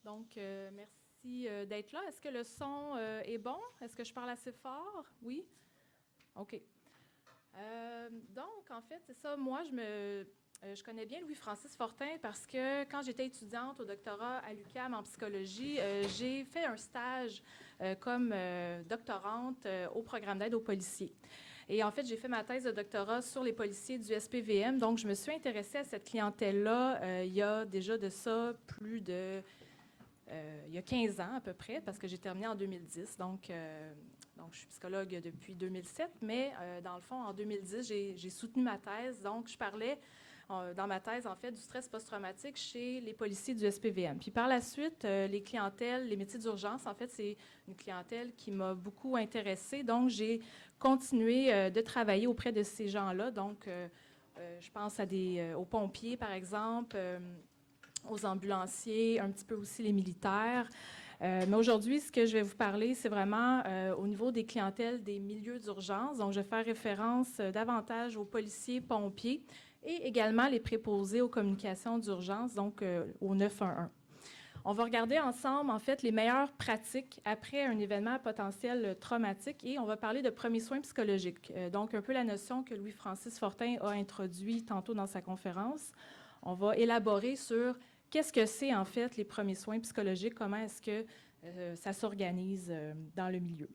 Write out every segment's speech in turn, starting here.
Donc, merci d'être là. Est-ce que le son est bon? Est-ce que je parle assez fort? Oui? OK. Donc, en fait, c'est ça. Moi, je connais bien Louis-Francis Fortin parce que quand j'étais étudiante au doctorat à l'UQAM en psychologie, j'ai fait un stage comme doctorante au programme d'aide aux policiers. Et en fait, j'ai fait ma thèse de doctorat sur les policiers du SPVM. Donc, je me suis intéressée à cette clientèle-là il y a déjà de ça il y a 15 ans à peu près, parce que j'ai terminé en 2010. Donc je suis psychologue depuis 2007, mais dans le fond, en 2010, j'ai soutenu ma thèse. Donc, je parlais dans ma thèse, en fait, du stress post-traumatique chez les policiers du SPVM. Puis par la suite, les clientèles, les métiers d'urgence, en fait, c'est une clientèle qui m'a beaucoup intéressée. Donc, j'ai continué de travailler auprès de ces gens-là. Donc, je pense aux pompiers, par exemple, aux ambulanciers, un petit peu aussi les militaires. Mais aujourd'hui, ce que je vais vous parler, c'est vraiment au niveau des clientèles des milieux d'urgence. Donc, je vais faire référence davantage aux policiers, pompiers et également les préposés aux communications d'urgence, donc au 911. On va regarder ensemble, en fait, les meilleures pratiques après un événement potentiel traumatique et on va parler de premiers soins psychologiques. Donc, un peu la notion que Louis-Francis Fortin a introduit tantôt dans sa conférence. On va élaborer sur qu'est-ce que c'est, en fait, les premiers soins psychologiques, comment est-ce que ça s'organise dans le milieu.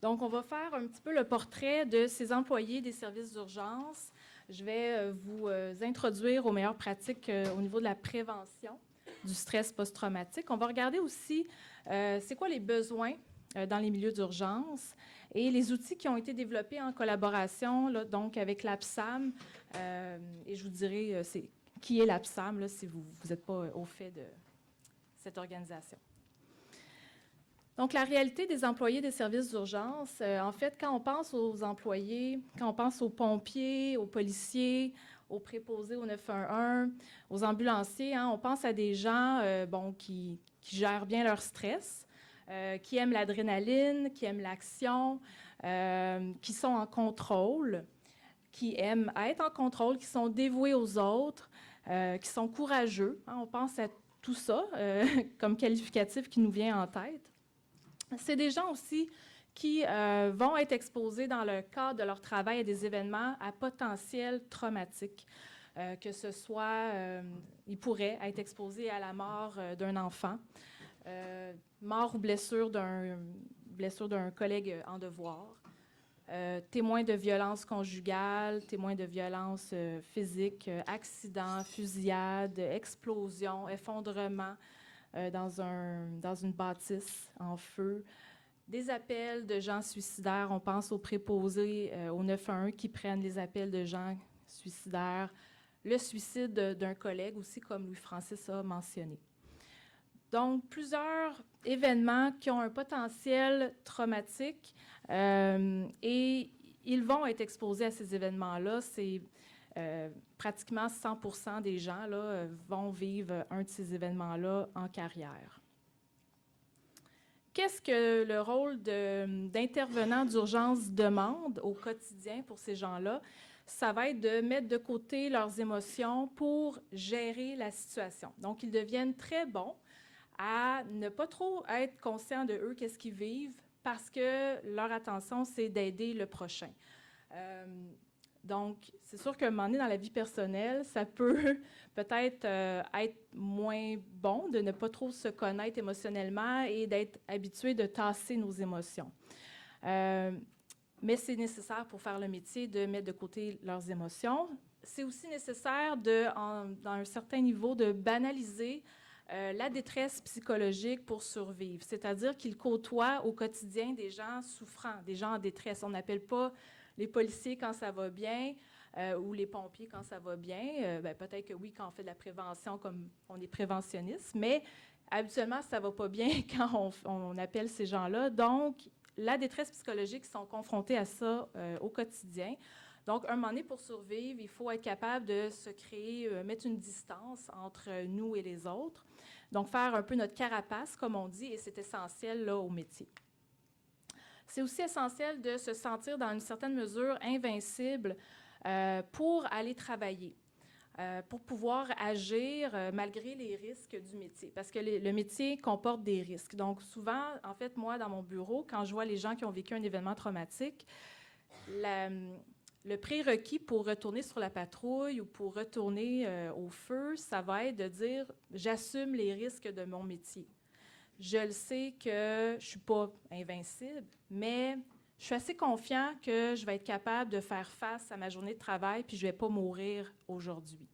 Donc, on va faire un petit peu le portrait de ces employés des services d'urgence. Je vais vous introduire aux meilleures pratiques au niveau de la prévention du stress post-traumatique. On va regarder aussi c'est quoi les besoins dans les milieux d'urgence et les outils qui ont été développés en collaboration là, donc avec l'APSAM. Et je vous dirai qui est l'APSAM là, si vous n'êtes pas au fait de cette organisation. Donc, la réalité des employés des services d'urgence, en fait, quand on pense aux employés, quand on pense aux pompiers, aux policiers, aux préposés au 911, aux ambulanciers, hein, on pense à des gens qui gèrent bien leur stress, qui aiment l'adrénaline, qui aiment l'action, qui sont en contrôle, qui aiment être en contrôle, qui sont dévoués aux autres, qui sont courageux. Hein, on pense à tout ça comme qualificatif qui nous vient en tête. C'est des gens aussi qui vont être exposés dans le cadre de leur travail à des événements à potentiel traumatique, que ce soit, ils pourraient être exposés à la mort d'un enfant, mort ou blessure d'un collègue en devoir, témoins de violences conjugales, témoins de violences physiques, accidents, fusillades, explosions, effondrements, dans une bâtisse en feu. Des appels de gens suicidaires. On pense aux préposés au 911 qui prennent les appels de gens suicidaires. Le suicide d'un collègue aussi, comme Louis-Francis a mentionné. Donc, plusieurs événements qui ont un potentiel traumatique et ils vont être exposés à ces événements-là. C'est pratiquement 100% des gens là, vont vivre un de ces événements-là en carrière. Qu'est-ce que le rôle d'intervenant d'urgence demande au quotidien pour ces gens-là? Ça va être de mettre de côté leurs émotions pour gérer la situation. Donc, ils deviennent très bons à ne pas trop être conscients de eux, qu'est-ce qu'ils vivent, parce que leur attention, c'est d'aider le prochain. Donc, c'est sûr qu'à un moment donné, dans la vie personnelle, ça peut peut-être être moins bon de ne pas trop se connaître émotionnellement et d'être habitué de tasser nos émotions. Mais c'est nécessaire pour faire le métier de mettre de côté leurs émotions. C'est aussi nécessaire dans un certain niveau de banaliser la détresse psychologique pour survivre, c'est-à-dire qu'ils côtoient au quotidien des gens souffrants, des gens en détresse. On n'appelle pas les policiers quand ça va bien ou les pompiers quand ça va bien. Peut-être que oui, quand on fait de la prévention, comme on est préventionniste, mais habituellement, ça ne va pas bien quand on appelle ces gens-là. Donc, la détresse psychologique, ils sont confrontés à ça au quotidien. Donc, un moment donné, pour survivre, il faut être capable de se créer, mettre une distance entre nous et les autres. Donc, faire un peu notre carapace, comme on dit, et c'est essentiel là, au métier. C'est aussi essentiel de se sentir dans une certaine mesure invincible pour aller travailler. pour pouvoir agir malgré les risques du métier. Parce que le métier comporte des risques. Donc, souvent, en fait, moi, dans mon bureau, quand je vois les gens qui ont vécu un événement traumatique, le prérequis pour retourner sur la patrouille ou pour retourner au feu, ça va être de dire « j'assume les risques de mon métier ». Je le sais que je ne suis pas invincible, mais je suis assez confiant que je vais être capable de faire face à ma journée de travail puis je ne vais pas mourir aujourd'hui.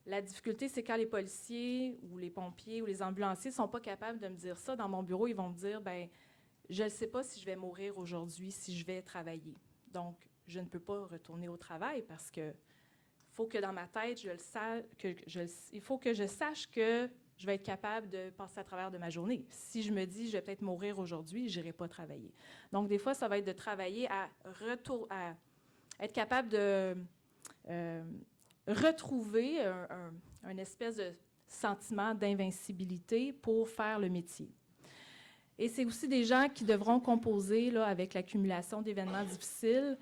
La difficulté, c'est quand les policiers ou les pompiers ou les ambulanciers ne sont pas capables de me dire ça. Dans mon bureau, ils vont me dire, bien, je ne sais pas si je vais mourir aujourd'hui, si je vais travailler. Donc, je ne peux pas retourner au travail parce que faut que dans ma tête, il faut que je sache que je vais être capable de passer à travers de ma journée. Si je me dis, je vais peut-être mourir aujourd'hui, je n'irai pas travailler. Donc, des fois, ça va être de travailler à être capable de retrouver un espèce de sentiment d'invincibilité pour faire le métier. Et c'est aussi des gens qui devront composer là, avec l'accumulation d'événements difficiles,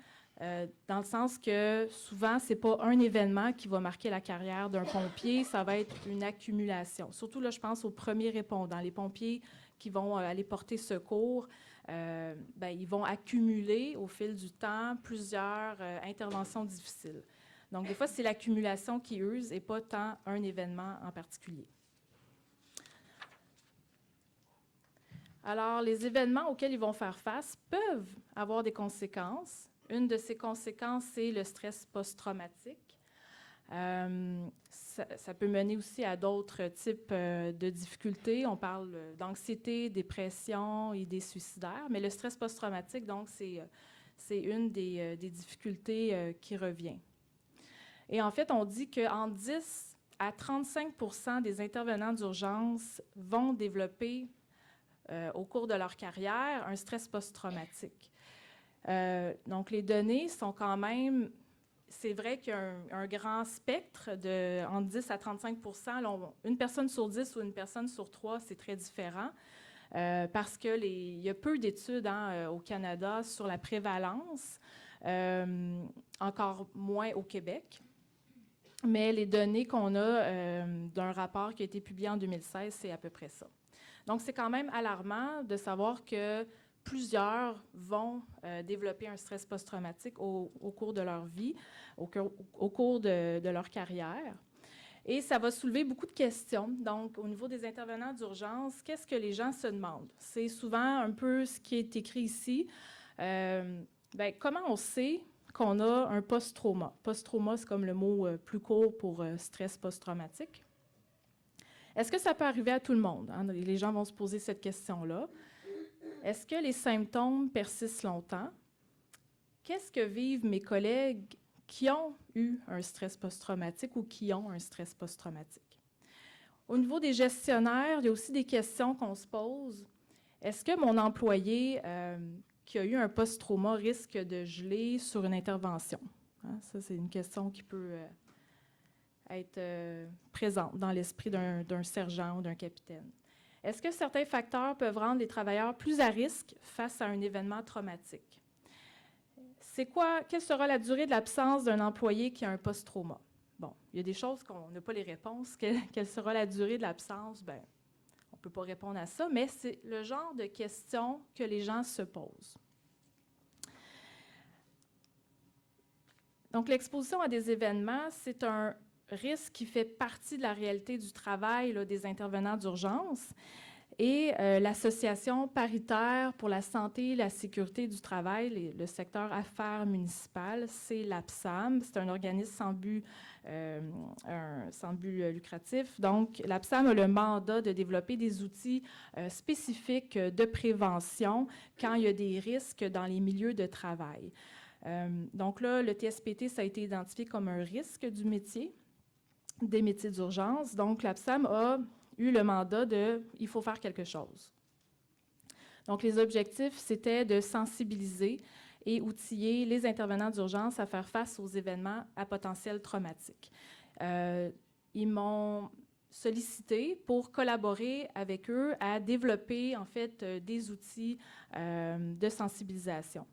dans le sens que souvent, ce n'est pas un événement qui va marquer la carrière d'un pompier, ça va être une accumulation. Surtout, là, je pense aux premiers répondants, les pompiers qui vont aller porter secours. Ils vont accumuler au fil du temps plusieurs interventions difficiles. Donc, des fois, c'est l'accumulation qui use et pas tant un événement en particulier. Alors, les événements auxquels ils vont faire face peuvent avoir des conséquences. Une de ces conséquences, c'est le stress post-traumatique. Ça peut mener aussi à d'autres types de difficultés. On parle d'anxiété, dépression, idées suicidaires, mais le stress post-traumatique, donc, c'est une des difficultés qui revient. Et en fait, on dit qu'entre 10 à 35% des intervenants d'urgence vont développer au cours de leur carrière un stress post-traumatique. Donc, les données sont quand même... C'est vrai qu'il y a un grand spectre de entre 10 à 35%. Là, une personne sur 10 ou une personne sur 3, c'est très différent parce qu'il y a peu d'études au Canada sur la prévalence, encore moins au Québec. Mais les données qu'on a d'un rapport qui a été publié en 2016, c'est à peu près ça. Donc, c'est quand même alarmant de savoir que plusieurs vont développer un stress post-traumatique au cours de leur vie, au cours de leur carrière. Et ça va soulever beaucoup de questions. Donc, au niveau des intervenants d'urgence, qu'est-ce que les gens se demandent? C'est souvent un peu ce qui est écrit ici. Comment on sait qu'on a un post-trauma? Post-trauma, c'est comme le mot plus court pour stress post-traumatique. Est-ce que ça peut arriver à tout le monde? Les gens vont se poser cette question-là. Est-ce que les symptômes persistent longtemps? Qu'est-ce que vivent mes collègues qui ont eu un stress post-traumatique ou qui ont un stress post-traumatique? Au niveau des gestionnaires, il y a aussi des questions qu'on se pose. Est-ce que mon employé qui a eu un post-trauma risque de geler sur une intervention? Ça, c'est une question qui peut être présente dans l'esprit d'un sergent ou d'un capitaine. Est-ce que certains facteurs peuvent rendre les travailleurs plus à risque face à un événement traumatique? Quelle sera la durée de l'absence d'un employé qui a un post-trauma? Bon, il y a des choses qu'on n'a pas les réponses. Quelle sera la durée de l'absence? Bien, on ne peut pas répondre à ça, mais c'est le genre de questions que les gens se posent. Donc, l'exposition à des événements, c'est un risque qui fait partie de la réalité du travail là, des intervenants d'urgence. Et l'Association paritaire pour la santé et la sécurité du travail, le secteur affaires municipales, c'est l'APSAM. C'est un organisme sans but lucratif. Donc, l'APSAM a le mandat de développer des outils spécifiques de prévention quand il y a des risques dans les milieux de travail. Donc là, le TSPT, ça a été identifié comme un risque du métier, des métiers d'urgence. Donc, l'APSAM a eu le mandat il faut faire quelque chose. Donc, les objectifs, c'était de sensibiliser et outiller les intervenants d'urgence à faire face aux événements à potentiel traumatique. Ils m'ont sollicité pour collaborer avec eux à développer, en fait, des outils de sensibilisation.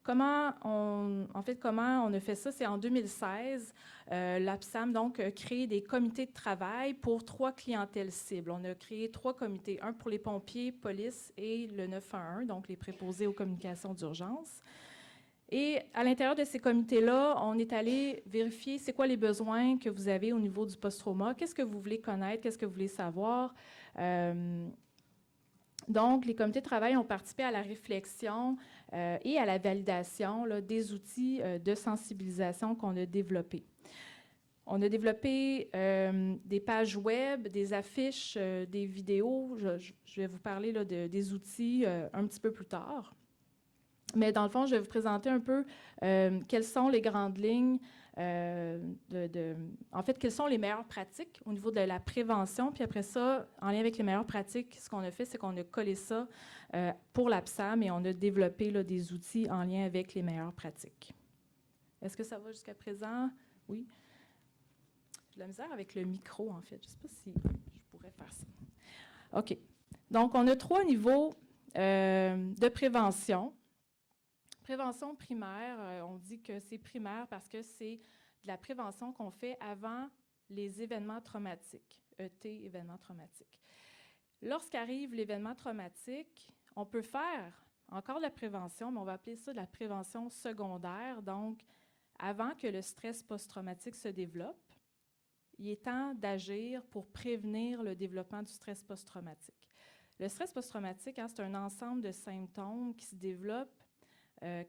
Comment on a fait ça? C'est en 2016. L'APSAM, donc, a créé des comités de travail pour 3 clientèles cibles. On a créé 3 comités, un pour les pompiers, police et le 911, donc les préposés aux communications d'urgence. Et à l'intérieur de ces comités-là, on est allé vérifier c'est quoi les besoins que vous avez au niveau du post-trauma, qu'est-ce que vous voulez connaître, qu'est-ce que vous voulez savoir. Donc, les comités de travail ont participé à la réflexion et à la validation là, des outils de sensibilisation qu'on a développés. On a développé des pages web, des affiches, des vidéos. Je vais vous parler là, des outils un petit peu plus tard. Mais dans le fond, je vais vous présenter un peu quelles sont les grandes lignes, en fait, quelles sont les meilleures pratiques au niveau de la prévention. Puis après ça, en lien avec les meilleures pratiques, ce qu'on a fait, c'est qu'on a collé ça pour l'APSAM et on a développé là, des outils en lien avec les meilleures pratiques. Est-ce que ça va jusqu'à présent? Oui. J'ai de la misère avec le micro, en fait. Je ne sais pas si je pourrais faire ça. OK. Donc, on a 3 niveaux de prévention. Prévention primaire, on dit que c'est primaire parce que c'est de la prévention qu'on fait avant les événements traumatiques, ET, événements traumatiques. Lorsqu'arrive l'événement traumatique, on peut faire encore de la prévention, mais on va appeler ça de la prévention secondaire. Donc, avant que le stress post-traumatique se développe, il est temps d'agir pour prévenir le développement du stress post-traumatique. Le stress post-traumatique, c'est un ensemble de symptômes qui se développent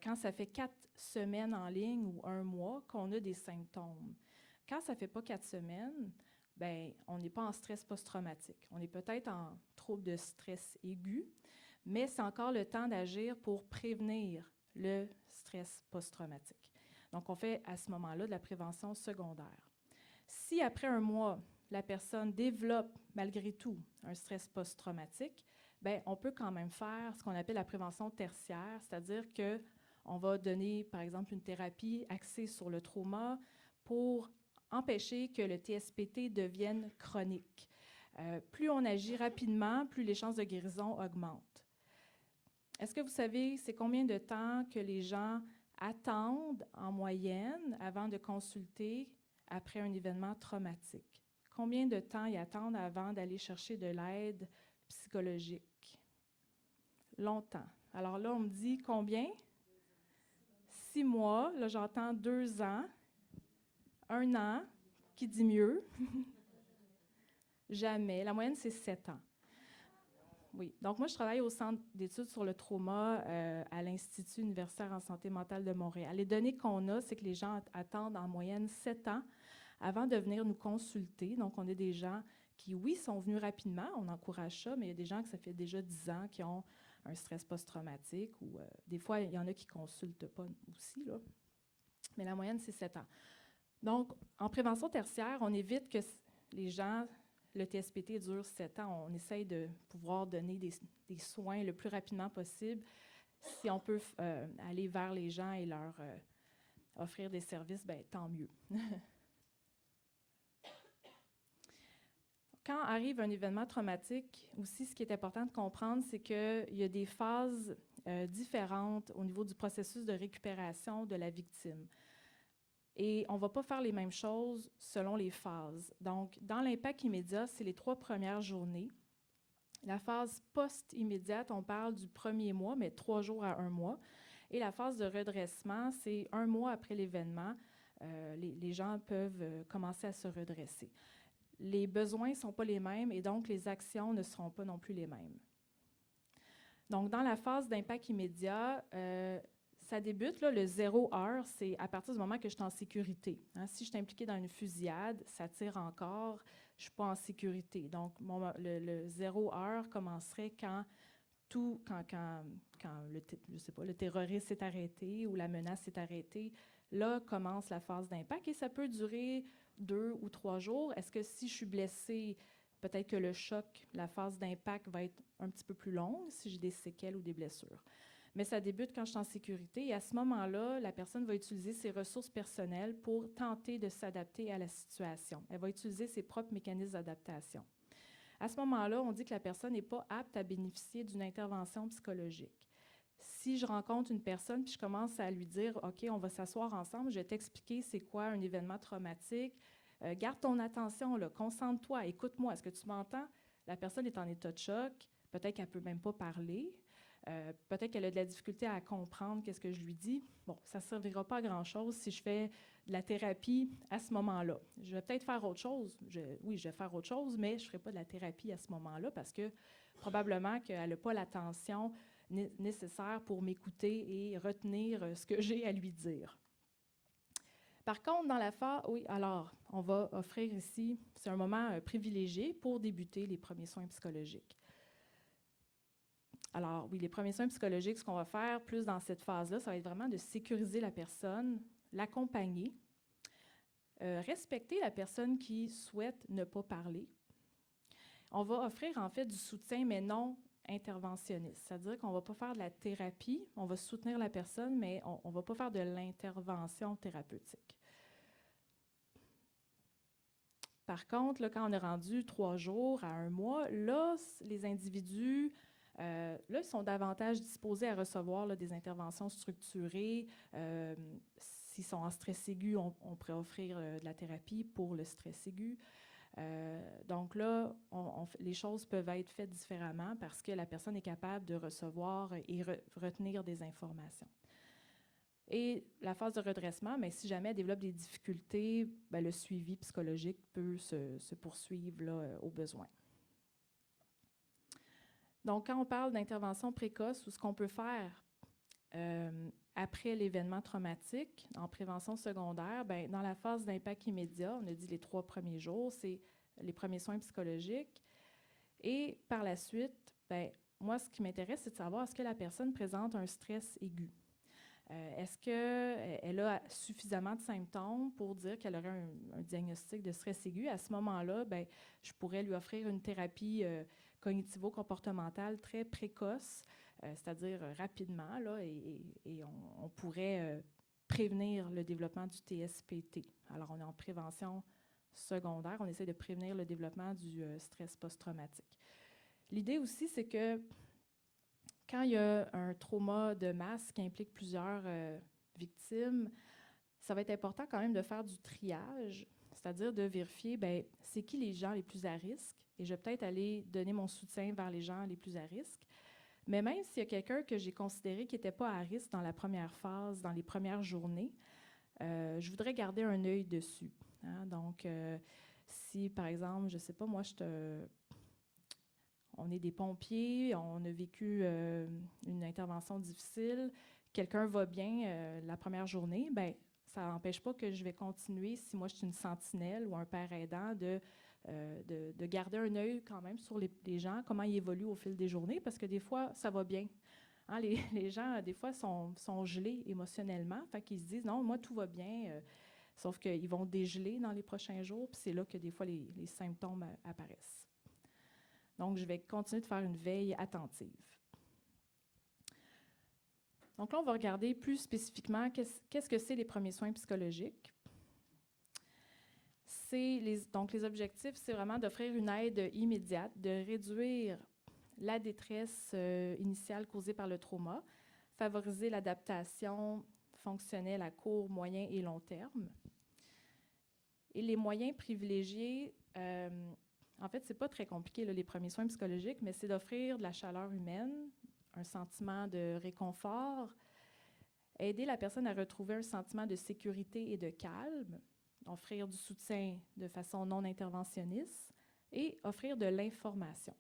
quand ça fait 4 semaines en ligne ou 1 mois qu'on a des symptômes. Quand ça ne fait pas 4 semaines, bien, on n'est pas en stress post-traumatique. On est peut-être en trouble de stress aigu, mais c'est encore le temps d'agir pour prévenir le stress post-traumatique. Donc, on fait à ce moment-là de la prévention secondaire. Si après 1 mois, la personne développe malgré tout un stress post-traumatique, bien, on peut quand même faire ce qu'on appelle la prévention tertiaire, c'est-à-dire qu'on va donner, par exemple, une thérapie axée sur le trauma pour empêcher que le TSPT devienne chronique. Plus on agit rapidement, plus les chances de guérison augmentent. Est-ce que vous savez, c'est combien de temps que les gens attendent en moyenne avant de consulter après un événement traumatique? Combien de temps ils attendent avant d'aller chercher de l'aide psychologique? Longtemps. Alors là, on me dit combien? 6 mois. Là, j'entends 2 ans. 1 an. Qui dit mieux? Jamais. La moyenne, c'est 7 ans. Oui. Donc, moi, je travaille au Centre d'études sur le trauma à l'Institut universitaire en santé mentale de Montréal. Les données qu'on a, c'est que les gens attendent en moyenne 7 ans avant de venir nous consulter. Donc, on a des gens qui, oui, sont venus rapidement, on encourage ça, mais il y a des gens que ça fait déjà 10 ans qui ont un stress post-traumatique ou des fois, il y en a qui ne consultent pas aussi, là. Mais la moyenne, c'est 7 ans. Donc, en prévention tertiaire, on évite que les gens, le TSPT dure 7 ans. On essaye de pouvoir donner des soins le plus rapidement possible. Si on peut aller vers les gens et leur offrir des services, bien, tant mieux. Quand arrive un événement traumatique, aussi, ce qui est important de comprendre, c'est qu'il y a des phases différentes au niveau du processus de récupération de la victime. Et on ne va pas faire les mêmes choses selon les phases. Donc, dans l'impact immédiat, c'est les 3 premières journées. La phase post-immédiate, on parle du 1er mois, mais 3 jours à 1 mois. Et la phase de redressement, c'est 1 mois après l'événement. Les gens peuvent commencer à se redresser. Les besoins ne sont pas les mêmes et donc les actions ne seront pas non plus les mêmes. Donc, dans la phase d'impact immédiat, ça débute, là, le 0 heure, c'est à partir du moment que je suis en sécurité. Hein, si je suis impliquée dans une fusillade, ça tire encore, je ne suis pas en sécurité. Donc, le 0 heure commencerait quand le terroriste s'est arrêté ou la menace s'est arrêtée. Là commence la phase d'impact et ça peut durer 2 ou 3 jours. Est-ce que si je suis blessée, peut-être que le choc, la phase d'impact va être un petit peu plus longue si j'ai des séquelles ou des blessures? Mais ça débute quand je suis en sécurité et à ce moment-là, la personne va utiliser ses ressources personnelles pour tenter de s'adapter à la situation. Elle va utiliser ses propres mécanismes d'adaptation. À ce moment-là, on dit que la personne n'est pas apte à bénéficier d'une intervention psychologique. Si je rencontre une personne puis je commence à lui dire « OK, on va s'asseoir ensemble, je vais t'expliquer c'est quoi un événement traumatique. Garde ton attention, là, concentre-toi, écoute-moi, est-ce que tu m'entends? » La personne est en état de choc, peut-être qu'elle ne peut même pas parler, peut-être qu'elle a de la difficulté à comprendre qu'est-ce que je lui dis. Bon, ça ne servira pas à grand-chose si je fais de la thérapie à ce moment-là. Je vais peut-être faire autre chose. Oui, je vais faire autre chose, mais je ne ferai pas de la thérapie à ce moment-là parce que probablement qu'elle n'a pas l'attention nécessaire pour m'écouter et retenir ce que j'ai à lui dire. Par contre, dans la phase, oui, alors, on va offrir ici, c'est un moment privilégié pour débuter les premiers soins psychologiques. Alors, oui, les premiers soins psychologiques, ce qu'on va faire plus dans cette phase-là, ça va être vraiment de sécuriser la personne, l'accompagner, respecter la personne qui souhaite ne pas parler. On va offrir en fait du soutien, mais non interventionniste. C'est-à-dire qu'on ne va pas faire de la thérapie, on va soutenir la personne, mais on ne va pas faire de l'intervention thérapeutique. Par contre, là, quand on est rendu 3 jours à 1 mois, là, les individus, là, ils sont davantage disposés à recevoir là, des interventions structurées. S'ils sont en stress aigu, on pourrait offrir de la thérapie pour le stress aigu. Donc là, les choses peuvent être faites différemment parce que la personne est capable de recevoir et retenir des informations. Et la phase de redressement, mais si jamais elle développe des difficultés, bien, le suivi psychologique peut se poursuivre là, au besoin. Donc, quand on parle d'intervention précoce ou ce qu'on peut faire après l'événement traumatique, en prévention secondaire, bien, dans la phase d'impact immédiat, on a dit les 3 premiers jours, c'est les premiers soins psychologiques. Et par la suite, bien, moi, ce qui m'intéresse, c'est de savoir est-ce que la personne présente un stress aigu. Est-ce qu'elle a suffisamment de symptômes pour dire qu'elle aurait un diagnostic de stress aigu? À ce moment-là, bien, je pourrais lui offrir une thérapie cognitivo-comportementale très précoce, c'est-à-dire rapidement, là, et on pourrait prévenir le développement du TSPT. Alors, on est en prévention secondaire, on essaie de prévenir le développement du stress post-traumatique. L'idée aussi, c'est que quand il y a un trauma de masse qui implique plusieurs victimes, ça va être important quand même de faire du triage, c'est-à-dire de vérifier, bien, c'est qui les gens les plus à risque, et je vais peut-être aller donner mon soutien vers les gens les plus à risque. Mais même s'il y a quelqu'un que j'ai considéré qui n'était pas à risque dans la première phase, dans les premières journées, je voudrais garder un œil dessus. Hein? Donc, si, par exemple, je ne sais pas, moi, on est des pompiers, on a vécu une intervention difficile, quelqu'un va bien la première journée, bien, ça n'empêche pas que je vais continuer, si moi je suis une sentinelle ou un père aidant, de garder un œil quand même sur les gens, comment ils évoluent au fil des journées, parce que des fois, ça va bien. Hein, les gens, des fois, sont gelés émotionnellement, fait qu'ils se disent « Non, moi, tout va bien sauf qu'ils vont dégeler dans les prochains jours, puis c'est là que des fois, les symptômes apparaissent. Donc, je vais continuer de faire une veille attentive. Donc là, on va regarder plus spécifiquement qu'est-ce que c'est les premiers soins psychologiques. Donc, les objectifs, c'est vraiment d'offrir une aide immédiate, de réduire la détresse initiale causée par le trauma, favoriser l'adaptation fonctionnelle à court, moyen et long terme. Et les moyens privilégiés, en fait, ce n'est pas très compliqué, là, les premiers soins psychologiques, mais c'est d'offrir de la chaleur humaine, un sentiment de réconfort, aider la personne à retrouver un sentiment de sécurité et de calme, offrir du soutien de façon non interventionniste et offrir de l'information.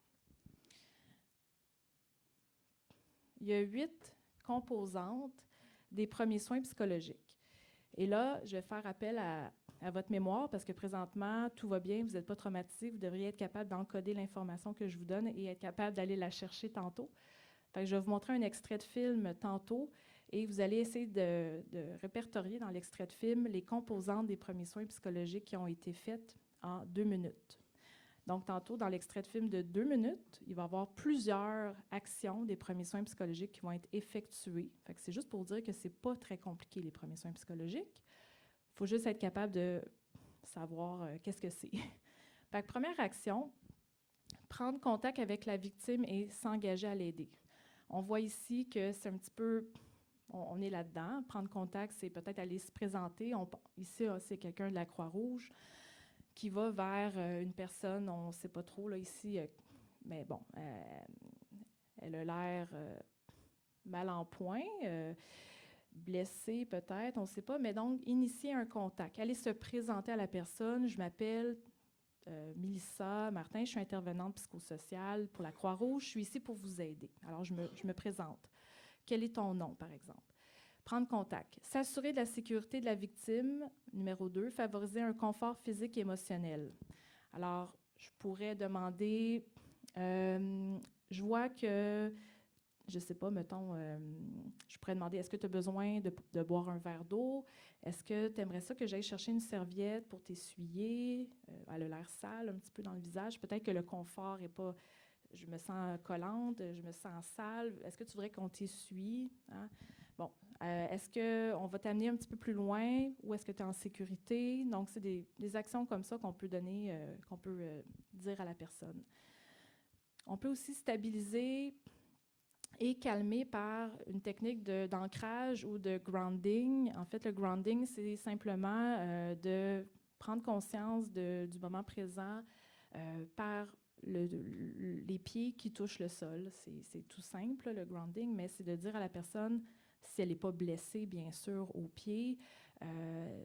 Il y a 8 composantes des premiers soins psychologiques. Et là, je vais faire appel à votre mémoire parce que présentement, tout va bien, vous n'êtes pas traumatisé, vous devriez être capable d'encoder l'information que je vous donne et être capable d'aller la chercher tantôt. Fait que je vais vous montrer un extrait de film tantôt et vous allez essayer de répertorier dans l'extrait de film les composantes des premiers soins psychologiques qui ont été faites en 2 minutes. Donc, tantôt, dans l'extrait de film de 2 minutes, il va y avoir plusieurs actions des premiers soins psychologiques qui vont être effectuées. Fait que c'est juste pour dire que ce n'est pas très compliqué, les premiers soins psychologiques. Il faut juste être capable de savoir qu'est-ce que c'est. Fait que première action, prendre contact avec la victime et s'engager à l'aider. On voit ici que c'est un petit peu, on est là-dedans. Prendre contact, c'est peut-être aller se présenter. Ici, c'est quelqu'un de la Croix-Rouge qui va vers une personne, on ne sait pas trop, là, ici, mais bon, elle a l'air mal en point, blessée peut-être, on ne sait pas, mais donc, initier un contact, aller se présenter à la personne. Je m'appelle Mélissa Martin, je suis intervenante psychosociale pour la Croix-Rouge, je suis ici pour vous aider. Alors, je me présente. Quel est ton nom, par exemple? Prendre contact. S'assurer de la sécurité de la victime. Numéro 2, favoriser un confort physique et émotionnel. Alors, je pourrais demander, je vois que, je ne sais pas, mettons, je pourrais demander, est-ce que tu as besoin de boire un verre d'eau? Est-ce que tu aimerais ça que j'aille chercher une serviette pour t'essuyer? Elle a l'air sale un petit peu dans le visage. Peut-être que le confort n'est pas... Je me sens collante, je me sens sale. Est-ce que tu voudrais qu'on t'essuie? Hein? Bon, est-ce qu'on va t'amener un petit peu plus loin ou est-ce que tu es en sécurité? Donc, c'est des actions comme ça qu'on peut donner, qu'on peut dire à la personne. On peut aussi stabiliser et calmer par une technique d'ancrage ou de grounding. En fait, le grounding, c'est simplement de prendre conscience du moment présent par les pieds qui touchent le sol. C'est tout simple, le grounding, mais c'est de dire à la personne, si elle n'est pas blessée, bien sûr, aux pieds,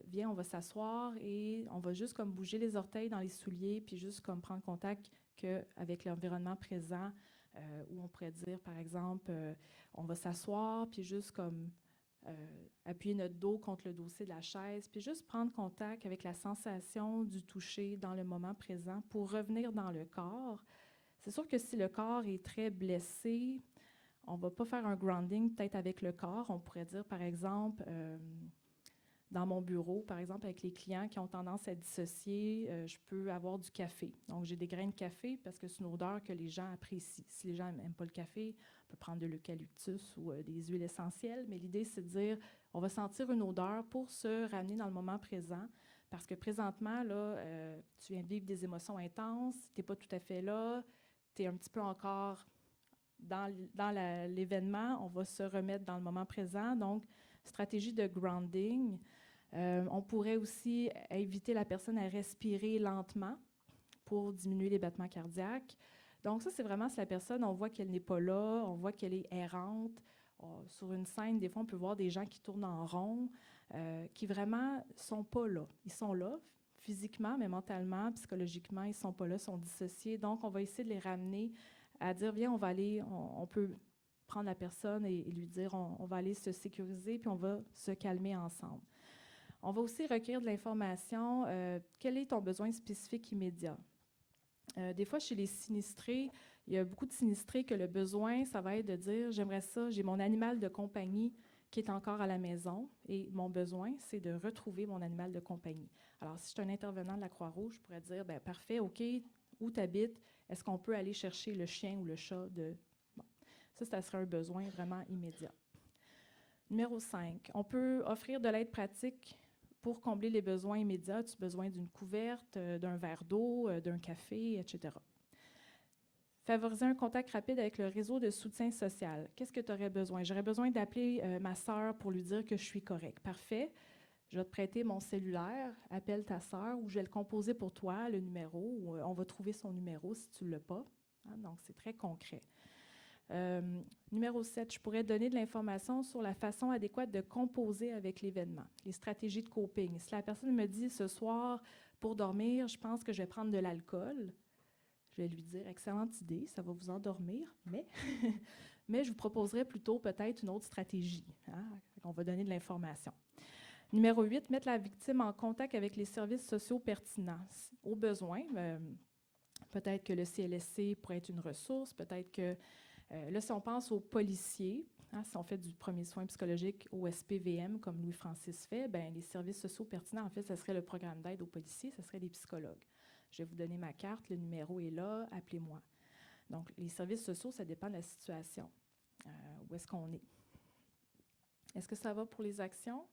viens, on va s'asseoir et on va juste comme bouger les orteils dans les souliers, puis juste comme prendre contact avec l'environnement présent, où on pourrait dire, par exemple, on va s'asseoir, puis juste comme appuyer notre dos contre le dossier de la chaise, puis juste prendre contact avec la sensation du toucher dans le moment présent pour revenir dans le corps. C'est sûr que si le corps est très blessé, on ne va pas faire un grounding peut-être avec le corps. On pourrait dire, par exemple, dans mon bureau, par exemple, avec les clients qui ont tendance à dissocier, je peux avoir du café. Donc, j'ai des grains de café parce que c'est une odeur que les gens apprécient. Si les gens n'aiment pas le café, on peut prendre de l'eucalyptus ou des huiles essentielles, mais l'idée, c'est de dire, on va sentir une odeur pour se ramener dans le moment présent, parce que présentement, là, tu viens de vivre des émotions intenses, tu n'es pas tout à fait là, tu es un petit peu encore dans l'événement, on va se remettre dans le moment présent. Donc, stratégie de grounding. On pourrait aussi inviter la personne à respirer lentement pour diminuer les battements cardiaques. Donc ça, c'est vraiment si la personne, on voit qu'elle n'est pas là, on voit qu'elle est errante. Sur une scène, des fois, on peut voir des gens qui tournent en rond, qui vraiment sont pas là. Ils sont là physiquement, mais mentalement, psychologiquement, ils ne sont pas là, sont dissociés. Donc, on va essayer de les ramener à dire, viens, on va aller, on peut prendre la personne et lui dire, on va aller se sécuriser, puis on va se calmer ensemble. On va aussi recueillir de l'information. Quel est ton besoin spécifique immédiat? Des fois, chez les sinistrés, il y a beaucoup de sinistrés que le besoin, ça va être de dire, j'aimerais ça, j'ai mon animal de compagnie qui est encore à la maison et mon besoin, c'est de retrouver mon animal de compagnie. Alors, si je suis un intervenant de la Croix-Rouge, je pourrais dire, bien, parfait, OK, où tu habites? Est-ce qu'on peut aller chercher le chien ou le chat de... Bon. Ça serait un besoin vraiment immédiat. Numéro 5, on peut offrir de l'aide pratique pour combler les besoins immédiats. Tu as besoin d'une couverte, d'un verre d'eau, d'un café, etc. Favoriser un contact rapide avec le réseau de soutien social. Qu'est-ce que tu aurais besoin? J'aurais besoin d'appeler ma sœur pour lui dire que je suis correcte. Parfait. Je vais te prêter mon cellulaire, appelle ta sœur, ou je vais le composer pour toi, le numéro, ou on va trouver son numéro si tu ne l'as pas. Hein, donc, c'est très concret. Numéro 7, je pourrais donner de l'information sur la façon adéquate de composer avec l'événement, les stratégies de coping. Si la personne me dit ce soir, pour dormir, je pense que je vais prendre de l'alcool, je vais lui dire excellente idée, ça va vous endormir, mais, mais je vous proposerais plutôt peut-être une autre stratégie. Hein? On va donner de l'information. Numéro 8, mettre la victime en contact avec les services sociaux pertinents. Au besoin, peut-être que le CLSC pourrait être une ressource, peut-être que là, si on pense aux policiers, hein, si on fait du premier soin psychologique au SPVM, comme Louis-Francis fait, bien, les services sociaux pertinents, en fait, ce serait le programme d'aide aux policiers, ce serait des psychologues. Je vais vous donner ma carte, le numéro est là, appelez-moi. Donc, les services sociaux, ça dépend de la situation. Où est-ce qu'on est? Est-ce que ça va pour les actions?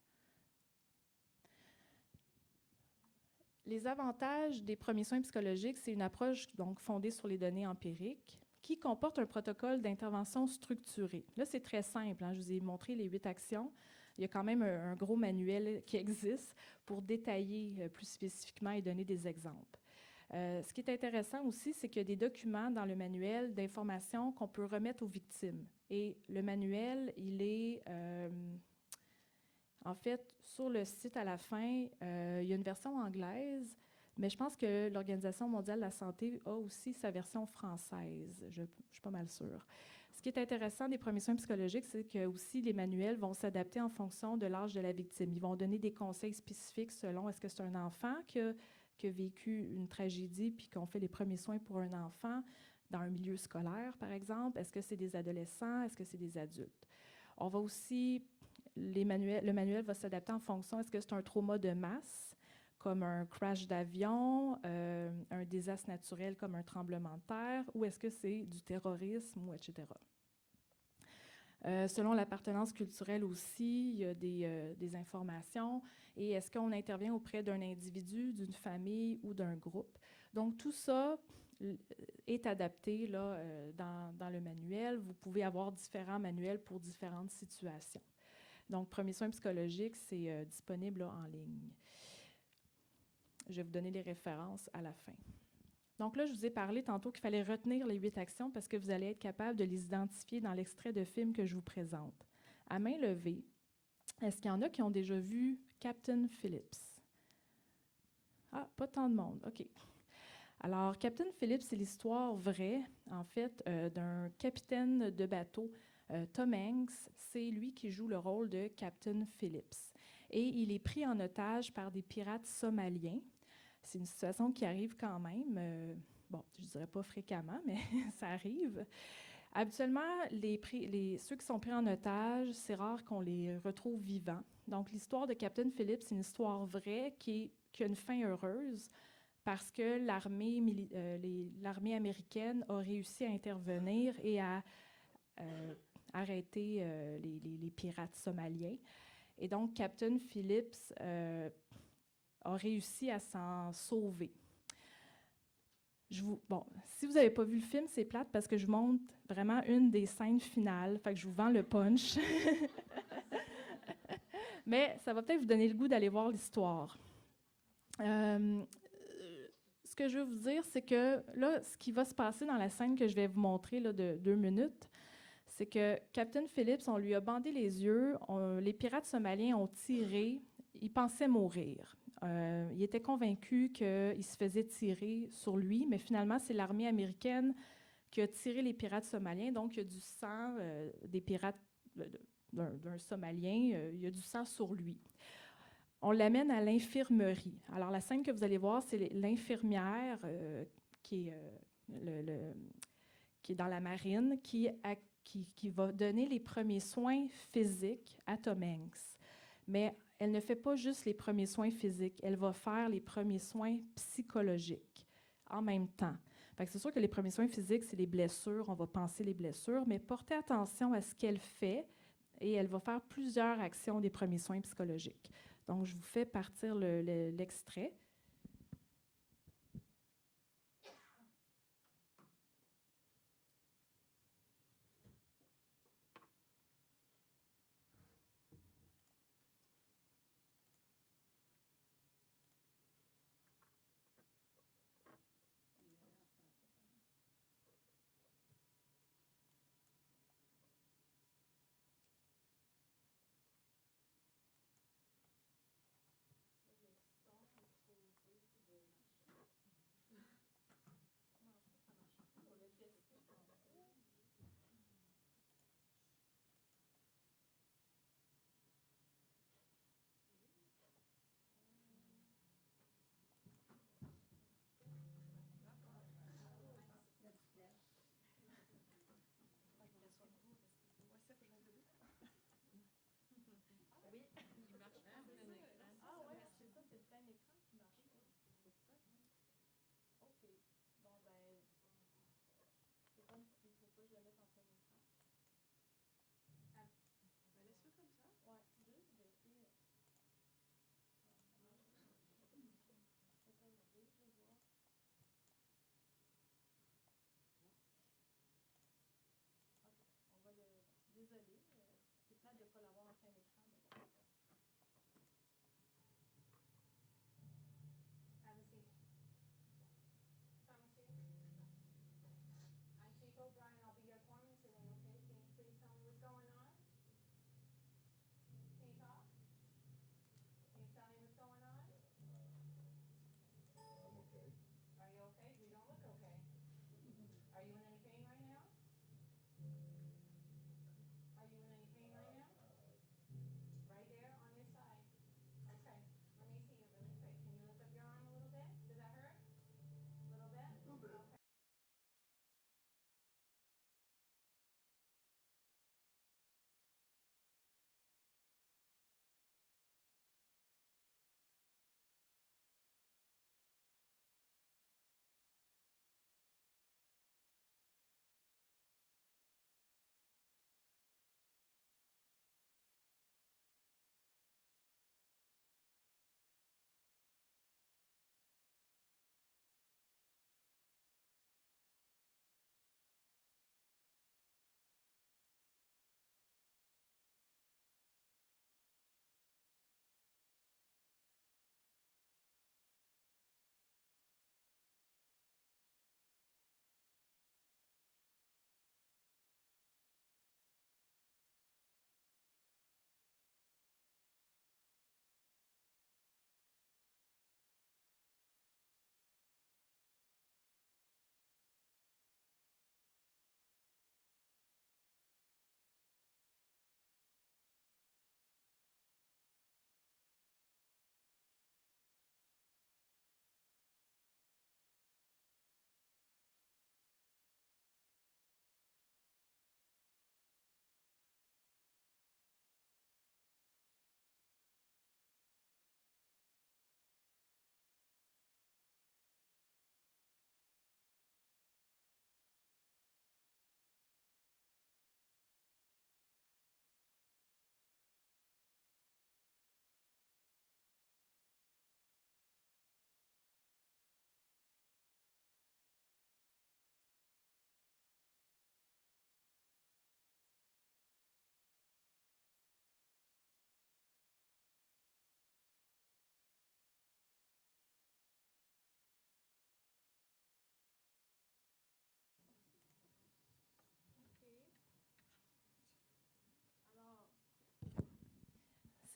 Les avantages des premiers soins psychologiques, c'est une approche donc fondée sur les données empiriques. qui comporte un protocole d'intervention structuré. Là, c'est très simple, hein, je vous ai montré les 8 actions. Il y a quand même un gros manuel qui existe pour détailler plus spécifiquement et donner des exemples. Ce qui est intéressant aussi, c'est qu'il y a des documents dans le manuel d'informations qu'on peut remettre aux victimes. Et le manuel, il est... en fait, sur le site à la fin, il y a une version anglaise, mais je pense que l'Organisation mondiale de la santé a aussi sa version française. Je suis pas mal sûre. Ce qui est intéressant des premiers soins psychologiques, c'est que aussi les manuels vont s'adapter en fonction de l'âge de la victime. Ils vont donner des conseils spécifiques selon est-ce que c'est un enfant qui a vécu une tragédie puis qu'on fait les premiers soins pour un enfant dans un milieu scolaire, par exemple. Est-ce que c'est des adolescents? Est-ce que c'est des adultes? On va aussi... le manuel va s'adapter en fonction, est-ce que c'est un trauma de masse, comme un crash d'avion, un désastre naturel comme un tremblement de terre, ou est-ce que c'est du terrorisme, ou etc. Selon l'appartenance culturelle aussi, il y a des informations. Et est-ce qu'on intervient auprès d'un individu, d'une famille ou d'un groupe? Donc, tout ça est adapté là, dans le manuel. Vous pouvez avoir différents manuels pour différentes situations. Donc, Premiers soins psychologiques, c'est disponible là, en ligne. Je vais vous donner les références à la fin. Donc là, je vous ai parlé tantôt qu'il fallait retenir les 8 actions parce que vous allez être capable de les identifier dans l'extrait de film que je vous présente. À main levée, est-ce qu'il y en a qui ont déjà vu Captain Phillips? Ah, pas tant de monde. OK. Alors, Captain Phillips, c'est l'histoire vraie, en fait, d'un capitaine de bateau, Tom Hanks. C'est lui qui joue le rôle de Captain Phillips. Et il est pris en otage par des pirates somaliens. C'est une situation qui arrive quand même. Bon, je ne dirais pas fréquemment, mais ça arrive. Habituellement, ceux qui sont pris en otage, c'est rare qu'on les retrouve vivants. Donc, l'histoire de Captain Phillips, c'est une histoire vraie qui a une fin heureuse parce que l'armée américaine a réussi à intervenir et à arrêter les pirates somaliens. Et donc, Captain Phillips a réussi à s'en sauver. Bon, si vous n'avez pas vu le film, c'est plate parce que je montre vraiment une des scènes finales. Fait que je vous vends le punch. Mais ça va peut-être vous donner le goût d'aller voir l'histoire. Ce que je veux vous dire, c'est que là, ce qui va se passer dans la scène que je vais vous montrer là, de 2 minutes, c'est que Captain Phillips, on lui a bandé les yeux, les pirates somaliens ont tiré, il pensait mourir. Il était convaincu qu'il se faisait tirer sur lui, mais finalement, c'est l'armée américaine qui a tiré les pirates somaliens. Donc, il y a du sang des pirates d'un Somalien, il y a du sang sur lui. On l'amène à l'infirmerie. Alors, la scène que vous allez voir, c'est l'infirmière qui est dans la marine, qui va donner les premiers soins physiques à Tom Hanks. Mais elle ne fait pas juste les premiers soins physiques, elle va faire les premiers soins psychologiques en même temps. C'est sûr que les premiers soins physiques, c'est les blessures, on va penser les blessures, mais portez attention à ce qu'elle fait et elle va faire plusieurs actions des premiers soins psychologiques. Donc, je vous fais partir l'extrait.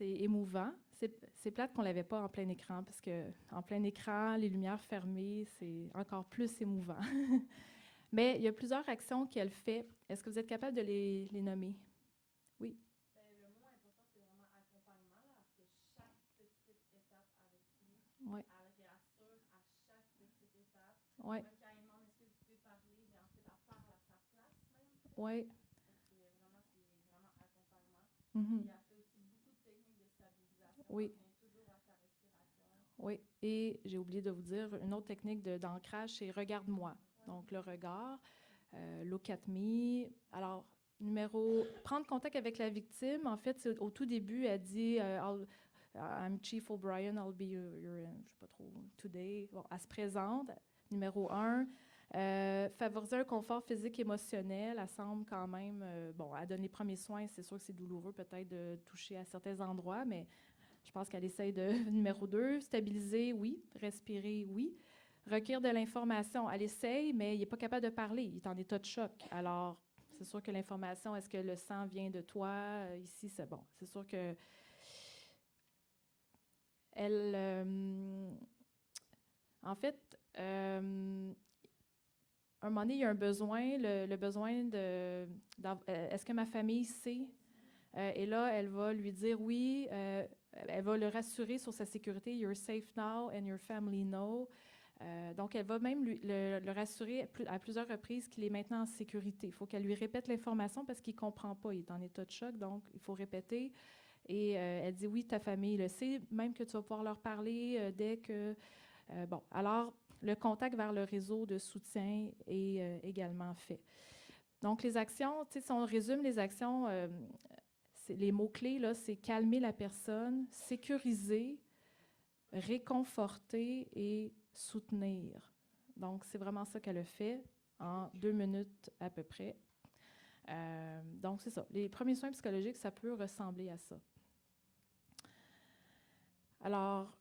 c'est émouvant. C'est plate qu'on ne l'avait pas en plein écran, parce qu'en plein écran, les lumières fermées, c'est encore plus émouvant. Mais il y a plusieurs actions qu'elle fait. Est-ce que vous êtes capable de les nommer? Oui. Ben, le mot important, c'est vraiment accompagnement. Là. Elle fait chaque petite étape avec lui. Oui. Elle réassure à chaque petite étape. Oui. Même quand il demande est-ce que vous pouvez parler, mais en fait, elle parle à sa place même. Oui. C'est vraiment accompagnement. Mm-hmm. Et elle fait aussi beaucoup de techniques de stabilisation. Oui. Elle revient toujours à sa respiration. Oui. Et j'ai oublié de vous dire, une autre technique d'ancrage, c'est « regarde-moi ». Donc, le regard, look at me. Alors, prendre contact avec la victime. En fait, au tout début, elle dit I'm Chief O'Brien, I'll be your je sais pas trop, today. Bon, elle se présente. Numéro 1, favoriser un confort physique et émotionnel. Elle semble quand même, bon, elle donne les premiers soins. C'est sûr que c'est douloureux peut-être de toucher à certains endroits, mais je pense qu'elle essaye de, numéro 2, stabiliser, oui. Respirer, oui. Recueillir de l'information, elle essaye, mais il n'est pas capable de parler. Il est en état de choc. Alors, c'est sûr que l'information, est-ce que le sang vient de toi? Ici, c'est bon. C'est sûr que elle... en fait, un moment donné, il y a un besoin, le besoin de... est-ce que ma famille sait? Et là, elle va lui dire oui, elle va le rassurer sur sa sécurité. You're safe now and your family know. Donc, elle va même le rassurer à plusieurs reprises qu'il est maintenant en sécurité. Il faut qu'elle lui répète l'information parce qu'il ne comprend pas. Il est en état de choc, donc il faut répéter. Et elle dit oui, ta famille le sait, même que tu vas pouvoir leur parler dès que... bon, alors, le contact vers le réseau de soutien est également fait. Donc, les actions, si on résume les actions... les mots-clés, là, c'est calmer la personne, sécuriser, réconforter et soutenir. Donc, c'est vraiment ça qu'elle a fait en 2 minutes à peu près. Donc, c'est ça. Les premiers soins psychologiques, ça peut ressembler à ça. Alors,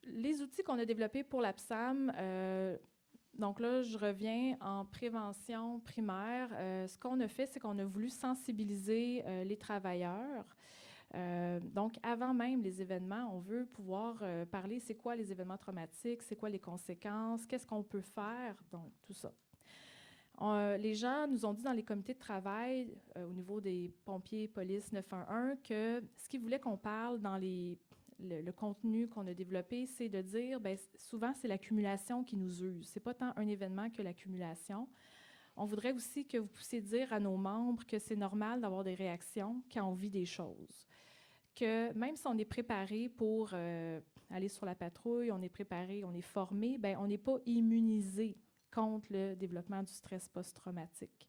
les outils qu'on a développés pour l'APSAM, donc là, je reviens en prévention primaire. Ce qu'on a fait, c'est qu'on a voulu sensibiliser les travailleurs. Donc, avant même les événements, on veut pouvoir parler c'est quoi les événements traumatiques, c'est quoi les conséquences, qu'est-ce qu'on peut faire, donc tout ça. Les gens nous ont dit dans les comités de travail, au niveau des pompiers, police 911, que ce qu'ils voulaient qu'on parle dans le contenu qu'on a développé, c'est de dire, bien, souvent, c'est l'accumulation qui nous use. Ce n'est pas tant un événement que l'accumulation. On voudrait aussi que vous puissiez dire à nos membres que c'est normal d'avoir des réactions quand on vit des choses. Que même si on est préparé pour aller sur la patrouille, on est préparé, on est formé, bien, on n'est pas immunisé contre le développement du stress post-traumatique.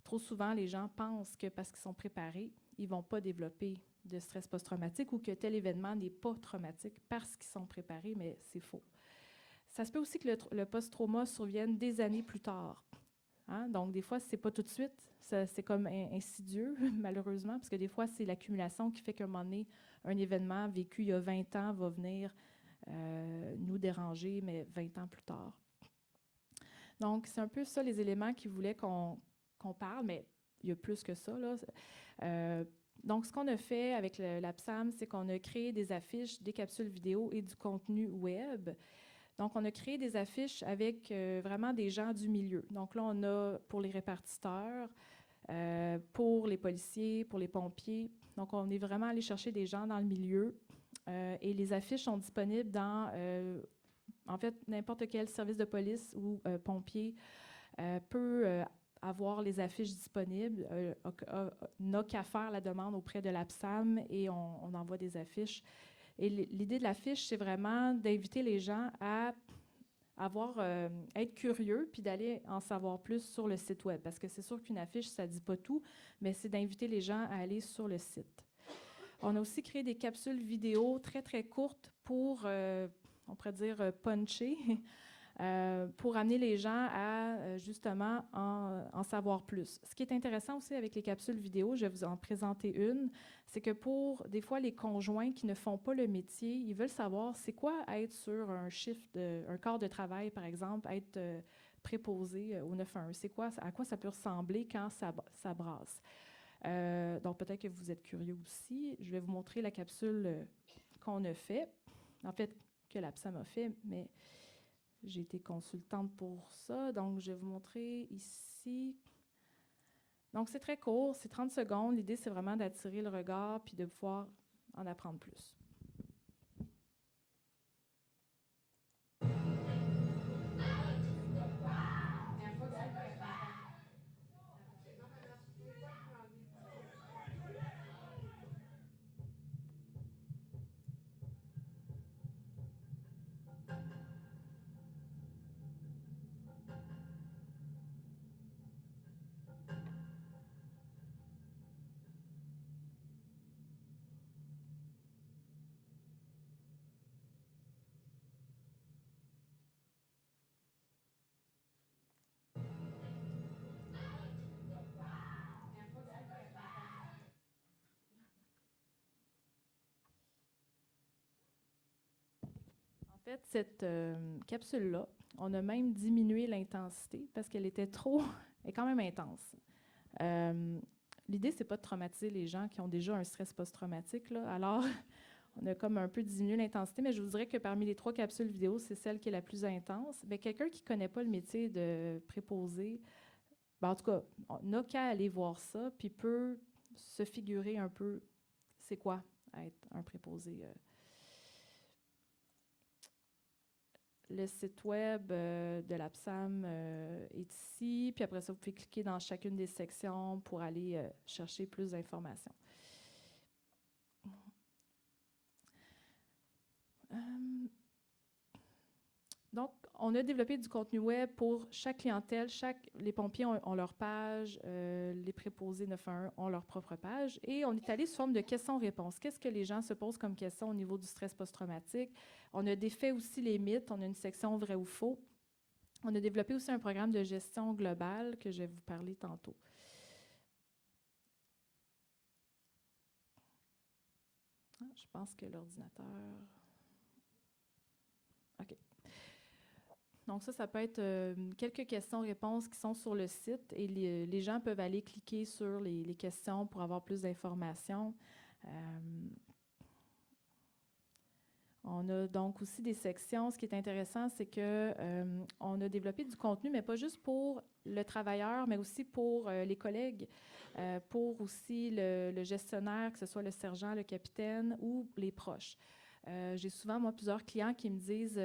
Trop souvent, les gens pensent que parce qu'ils sont préparés, ils ne vont pas développer de stress post-traumatique ou que tel événement n'est pas traumatique parce qu'ils sont préparés, mais c'est faux. Ça se peut aussi que le post-trauma survienne des années plus tard. Hein? Donc, des fois, ce n'est pas tout de suite. C'est comme insidieux, malheureusement, parce que des fois, c'est l'accumulation qui fait qu'à un moment donné, un événement vécu il y a 20 ans va venir nous déranger, mais 20 ans plus tard. Donc, c'est un peu ça les éléments qu'ils voulaient qu'on parle, mais il y a plus que ça, là. Donc, ce qu'on a fait avec l'APSAM, c'est qu'on a créé des affiches, des capsules vidéo et du contenu web. Donc, on a créé des affiches avec vraiment des gens du milieu. Donc là, on a pour les répartiteurs, pour les policiers, pour les pompiers. Donc, on est vraiment allé chercher des gens dans le milieu. Et les affiches sont disponibles dans, en fait, n'importe quel service de police ou pompier peut avoir les affiches disponibles, n'a qu'à faire la demande auprès de l'APSAM et on envoie des affiches. Et l'idée de l'affiche, c'est vraiment d'inviter les gens à être curieux puis d'aller en savoir plus sur le site web. Parce que c'est sûr qu'une affiche, ça ne dit pas tout, mais c'est d'inviter les gens à aller sur le site. On a aussi créé des capsules vidéo très, très courtes pour, on pourrait dire, puncher, pour amener les gens à, justement, en savoir plus. Ce qui est intéressant aussi avec les capsules vidéo, je vais vous en présenter une, c'est que pour, des fois, les conjoints qui ne font pas le métier, ils veulent savoir c'est quoi être sur un un corps de travail, par exemple, être préposé au 911. C'est quoi, à quoi ça peut ressembler quand ça brasse. Donc, peut-être que vous êtes curieux aussi. Je vais vous montrer la capsule qu'on a fait. En fait, que l'APSAM a fait, mais j'ai été consultante pour ça. Donc, je vais vous montrer ici. Donc, c'est très court, c'est 30 secondes. L'idée, c'est vraiment d'attirer le regard puis de pouvoir en apprendre plus. En fait, cette capsule-là, on a même diminué l'intensité parce qu'elle était trop, elle est quand même intense. L'idée, c'est pas de traumatiser les gens qui ont déjà un stress post-traumatique, là. Alors, on a comme un peu diminué l'intensité, mais je vous dirais que parmi les 3 capsules vidéo, c'est celle qui est la plus intense. Bien, quelqu'un qui ne connaît pas le métier de préposé, ben, en tout cas, on n'a qu'à aller voir ça, puis peut se figurer un peu c'est quoi être un préposé. Le site web de l'APSAM est ici, puis après ça, vous pouvez cliquer dans chacune des sections pour aller chercher plus d'informations. Donc, on a développé du contenu web pour chaque clientèle. Les pompiers ont leur page, les préposés 911 ont leur propre page. Et on est allé sous forme de questions-réponses. Qu'est-ce que les gens se posent comme question au niveau du stress post-traumatique? On a défait aussi les mythes. On a une section vrai ou faux. On a développé aussi un programme de gestion globale que je vais vous parler tantôt. Je pense que l'ordinateur... OK. Donc ça peut être quelques questions-réponses qui sont sur le site et les gens peuvent aller cliquer sur les questions pour avoir plus d'informations. On a donc aussi des sections. Ce qui est intéressant, c'est que on a développé du contenu, mais pas juste pour le travailleur, mais aussi pour les collègues, pour aussi le gestionnaire, que ce soit le sergent, le capitaine ou les proches. J'ai souvent, moi, plusieurs clients qui me disent,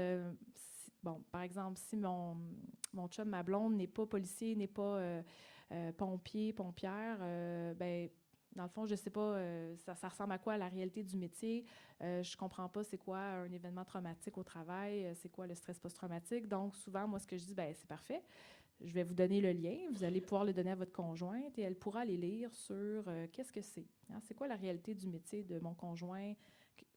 bon, par exemple, si mon chum, ma blonde, n'est pas policier, n'est pas pompier, pompière, ben dans le fond, je ne sais pas, ça ressemble à quoi la réalité du métier. Je ne comprends pas c'est quoi un événement traumatique au travail, c'est quoi le stress post-traumatique. Donc, souvent, moi, ce que je dis, ben c'est parfait. Je vais vous donner le lien. Vous allez pouvoir le donner à votre conjointe et elle pourra aller lire sur qu'est-ce que c'est. Hein, c'est quoi la réalité du métier de mon conjoint.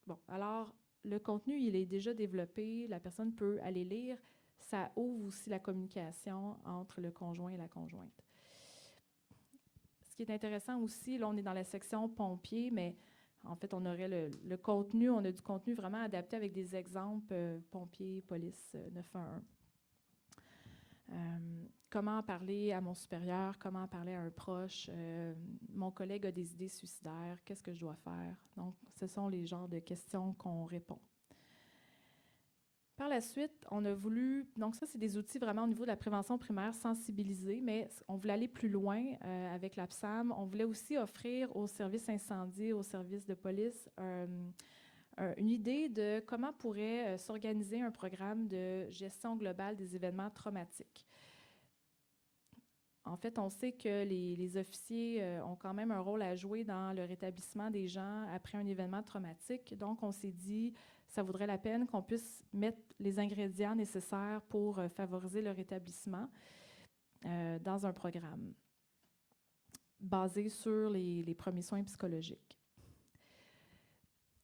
Bon, alors, le contenu, il est déjà développé. La personne peut aller lire. Ça ouvre aussi la communication entre le conjoint et la conjointe. Ce qui est intéressant aussi, là, on est dans la section pompiers, mais en fait, on aurait le contenu, on a du contenu vraiment adapté avec des exemples pompiers, police 911. Comment parler à mon supérieur, comment parler à un proche, mon collègue a des idées suicidaires, qu'est-ce que je dois faire? Donc, ce sont les genres de questions qu'on répond. Par la suite, on a voulu, donc ça, c'est des outils vraiment au niveau de la prévention primaire sensibilisée, mais on voulait aller plus loin avec l'APSAM. On voulait aussi offrir aux services incendie, aux services de police, une idée de comment pourrait s'organiser un programme de gestion globale des événements traumatiques. En fait, on sait que les officiers ont quand même un rôle à jouer dans le rétablissement des gens après un événement traumatique. Donc, on s'est dit, ça vaudrait la peine qu'on puisse mettre les ingrédients nécessaires pour favoriser le rétablissement dans un programme basé sur les premiers soins psychologiques.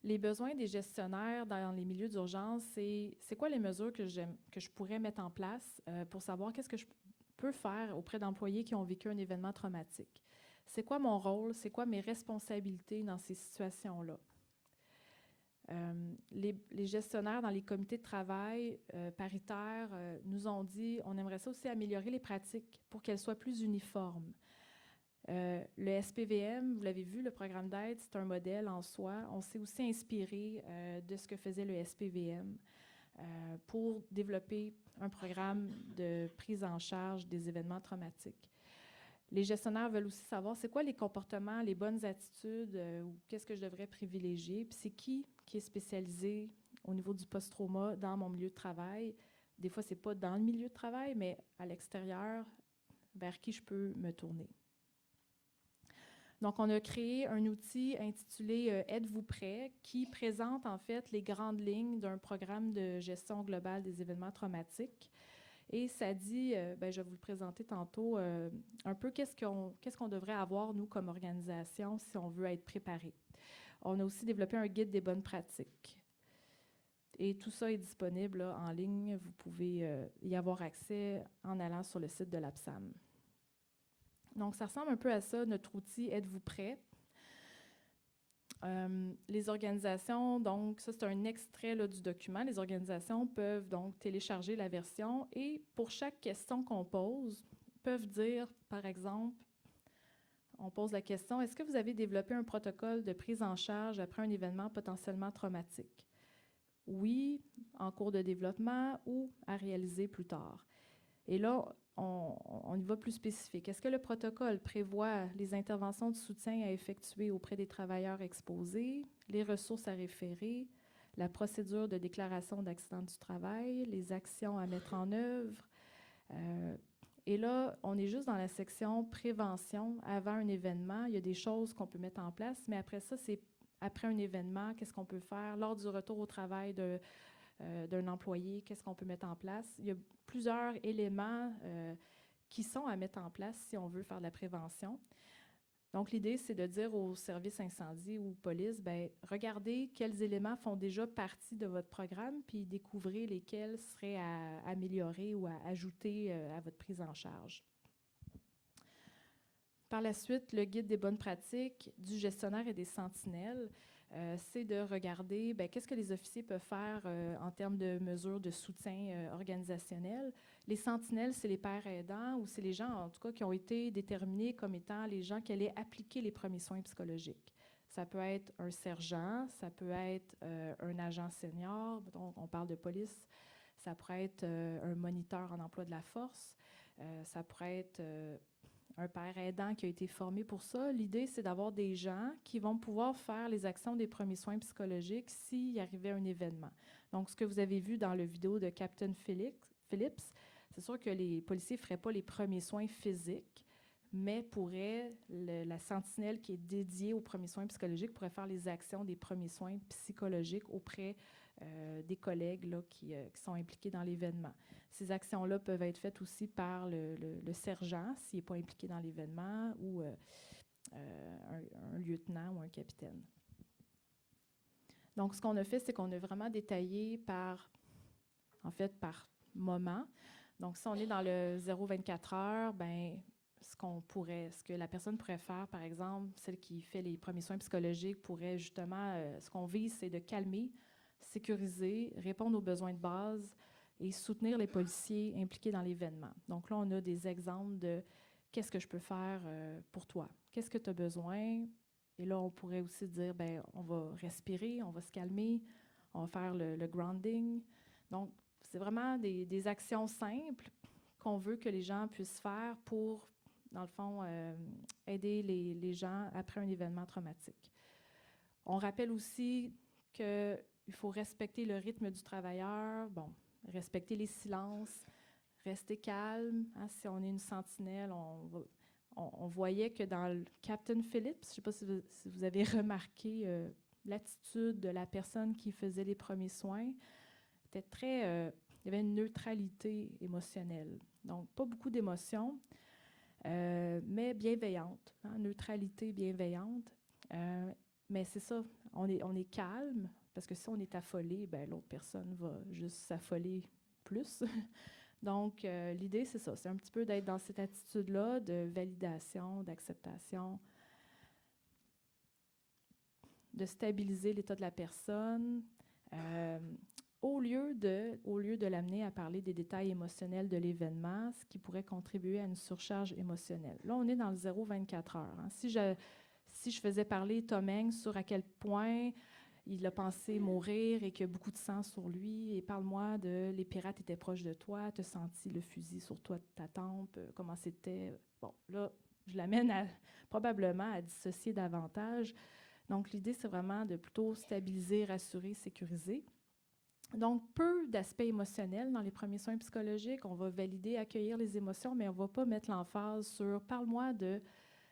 Les besoins des gestionnaires dans les milieux d'urgence, c'est quoi les mesures que je pourrais mettre en place pour savoir qu'est-ce que je peux faire auprès d'employés qui ont vécu un événement traumatique? C'est quoi mon rôle? C'est quoi mes responsabilités dans ces situations-là? Les gestionnaires dans les comités de travail paritaires nous ont dit on aimerait ça aussi améliorer les pratiques pour qu'elles soient plus uniformes. Le SPVM, vous l'avez vu, le programme d'aide, c'est un modèle en soi. On s'est aussi inspiré de ce que faisait le SPVM pour développer un programme de prise en charge des événements traumatiques. Les gestionnaires veulent aussi savoir c'est quoi les comportements, les bonnes attitudes ou qu'est-ce que je devrais privilégier. Puis c'est qui est spécialisé au niveau du post-trauma dans mon milieu de travail. Des fois, ce n'est pas dans le milieu de travail, mais à l'extérieur, vers qui je peux me tourner. Donc, on a créé un outil intitulé « Êtes-vous prêt » qui présente en fait les grandes lignes d'un programme de gestion globale des événements traumatiques. Et ça dit, je vais vous le présenter tantôt, un peu qu'est-ce qu'on devrait avoir, nous, comme organisation, si on veut être préparé. On a aussi développé un guide des bonnes pratiques. Et tout ça est disponible là, en ligne. Vous pouvez y avoir accès en allant sur le site de l'APSAM. Donc, ça ressemble un peu à ça, notre outil « Êtes-vous prêt » ? Les organisations, donc ça c'est un extrait là, du document, les organisations peuvent donc télécharger la version et pour chaque question qu'on pose, peuvent dire, par exemple, on pose la question, est-ce que vous avez développé un protocole de prise en charge après un événement potentiellement traumatique? Oui, en cours de développement ou à réaliser plus tard. Et là, on y va plus spécifique. Est-ce que le protocole prévoit les interventions de soutien à effectuer auprès des travailleurs exposés, les ressources à référer, la procédure de déclaration d'accident du travail, les actions à mettre en œuvre? Et là, on est juste dans la section prévention avant un événement. Il y a des choses qu'on peut mettre en place, mais après ça, c'est après un événement, qu'est-ce qu'on peut faire lors du retour au travail d'un employé, qu'est-ce qu'on peut mettre en place. Il y a plusieurs éléments qui sont à mettre en place si on veut faire de la prévention. Donc, l'idée, c'est de dire aux services incendie ou police, regardez quels éléments font déjà partie de votre programme, puis découvrez lesquels seraient à améliorer ou à ajouter à votre prise en charge. Par la suite, le guide des bonnes pratiques du gestionnaire et des sentinelles, c'est de regarder qu'est-ce que les officiers peuvent faire en termes de mesures de soutien organisationnel. Les sentinelles, c'est les pairs aidants ou c'est les gens, en tout cas, qui ont été déterminés comme étant les gens qui allaient appliquer les premiers soins psychologiques. Ça peut être un sergent, ça peut être un agent senior, donc on parle de police, ça pourrait être un moniteur en emploi de la force, ça pourrait être un père aidant qui a été formé pour ça. L'idée, c'est d'avoir des gens qui vont pouvoir faire les actions des premiers soins psychologiques s'il arrivait un événement. Donc, ce que vous avez vu dans la vidéo de Captain Phillips, c'est sûr que les policiers ne feraient pas les premiers soins physiques, mais la sentinelle qui est dédiée aux premiers soins psychologiques pourrait faire les actions des premiers soins psychologiques auprès des collègues là, qui sont impliqués dans l'événement. Ces actions-là peuvent être faites aussi par le sergent, s'il n'est pas impliqué dans l'événement, ou un lieutenant ou un capitaine. Donc, ce qu'on a fait, c'est qu'on a vraiment détaillé par moment. Donc, si on est dans le 0-24 heures, ce que la personne pourrait faire, par exemple, celle qui fait les premiers soins psychologiques pourrait justement, ce qu'on vise, c'est de calmer, sécuriser, répondre aux besoins de base et soutenir les policiers impliqués dans l'événement. Donc là, on a des exemples de qu'est-ce que je peux faire pour toi? Qu'est-ce que tu as besoin? Et là, on pourrait aussi dire, on va respirer, on va se calmer, on va faire le grounding. Donc, c'est vraiment des actions simples qu'on veut que les gens puissent faire pour, dans le fond, aider les gens après un événement traumatique. On rappelle aussi qu'il faut respecter le rythme du travailleur, respecter les silences, rester calme. Hein, si on est une sentinelle, on voyait que dans le Captain Phillips, je ne sais pas si vous avez remarqué l'attitude de la personne qui faisait les premiers soins, était il y avait une neutralité émotionnelle. Donc, pas beaucoup d'émotions, mais bienveillante. Hein, neutralité bienveillante. Mais c'est ça, on est calme, parce que si on est affolé, l'autre personne va juste s'affoler plus. Donc, l'idée, c'est ça, c'est un petit peu d'être dans cette attitude-là de validation, d'acceptation, de stabiliser l'état de la personne. au lieu de l'amener à parler des détails émotionnels de l'événement, ce qui pourrait contribuer à une surcharge émotionnelle. Là, on est dans le 0-24 heures. Hein. Si je faisais parler Tom Hanks sur à quel point il a pensé mourir et qu'il y a beaucoup de sang sur lui, et parle-moi de les pirates étaient proches de toi, tu as senti le fusil sur toi de ta tempe, comment c'était. Bon, là, je l'amène probablement à dissocier davantage. Donc, l'idée, c'est vraiment de plutôt stabiliser, rassurer, sécuriser. Donc, peu d'aspects émotionnels dans les premiers soins psychologiques. On va valider, accueillir les émotions, mais on ne va pas mettre l'emphase sur « parle-moi de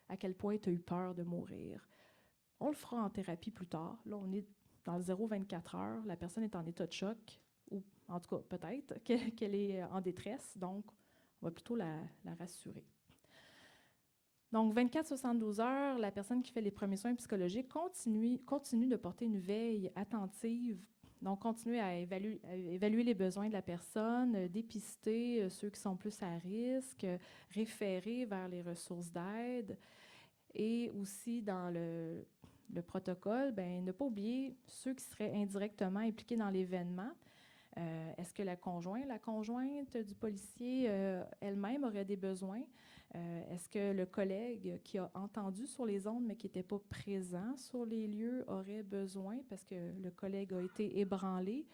à quel point tu as eu peur de mourir ». On le fera en thérapie plus tard. Là, on est dans le 0-24 heures. La personne est en état de choc, ou en tout cas, peut-être qu'elle est en détresse. Donc, on va plutôt la rassurer. Donc, 24-72 heures, la personne qui fait les premiers soins psychologiques continue de porter une veille attentive. Donc, continuer à évaluer les besoins de la personne, dépister ceux qui sont plus à risque, référer vers les ressources d'aide. Et aussi, dans le protocole, ne pas oublier ceux qui seraient indirectement impliqués dans l'événement. Est-ce que la conjointe du policier elle-même aurait des besoins? Est-ce que le collègue qui a entendu sur les ondes mais qui n'était pas présent sur les lieux aurait besoin parce que le collègue a été ébranlé?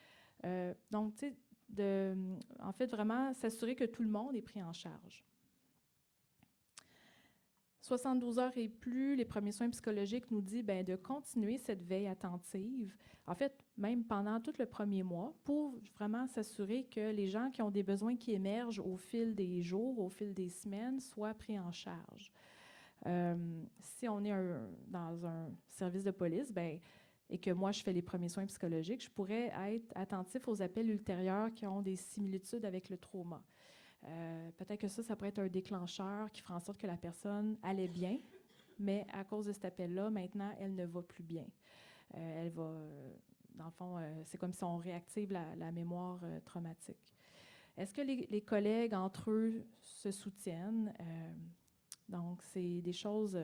Donc, tu sais, en fait, vraiment s'assurer que tout le monde est pris en charge. 72 heures et plus, les premiers soins psychologiques nous disent de continuer cette veille attentive, en fait, même pendant tout le premier mois, pour vraiment s'assurer que les gens qui ont des besoins qui émergent au fil des jours, au fil des semaines, soient pris en charge. Si on est dans un service de police, et que moi, je fais les premiers soins psychologiques, je pourrais être attentif aux appels ultérieurs qui ont des similitudes avec le trauma. Peut-être que ça pourrait être un déclencheur qui fera en sorte que la personne allait bien, mais à cause de cet appel-là, maintenant, elle ne va plus bien. Elle va, dans le fond, c'est comme si on réactive la mémoire traumatique. Est-ce que les collègues entre eux se soutiennent? Donc, c'est des choses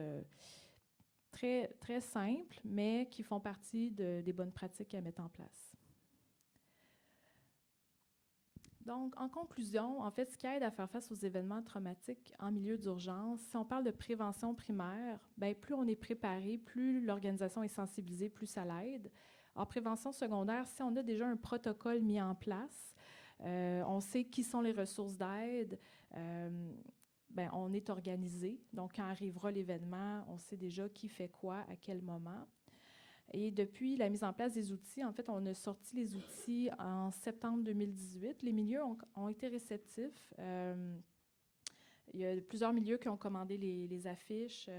très, très simples, mais qui font partie des bonnes pratiques à mettre en place. Donc, en conclusion, en fait, ce qui aide à faire face aux événements traumatiques en milieu d'urgence, si on parle de prévention primaire, plus on est préparé, plus l'organisation est sensibilisée, plus ça l'aide. En prévention secondaire, si on a déjà un protocole mis en place, on sait qui sont les ressources d'aide, on est organisé. Donc, quand arrivera l'événement, on sait déjà qui fait quoi, à quel moment. Et depuis la mise en place des outils, en fait, on a sorti les outils en septembre 2018. Les milieux ont été réceptifs. Il y a plusieurs milieux qui ont commandé les affiches.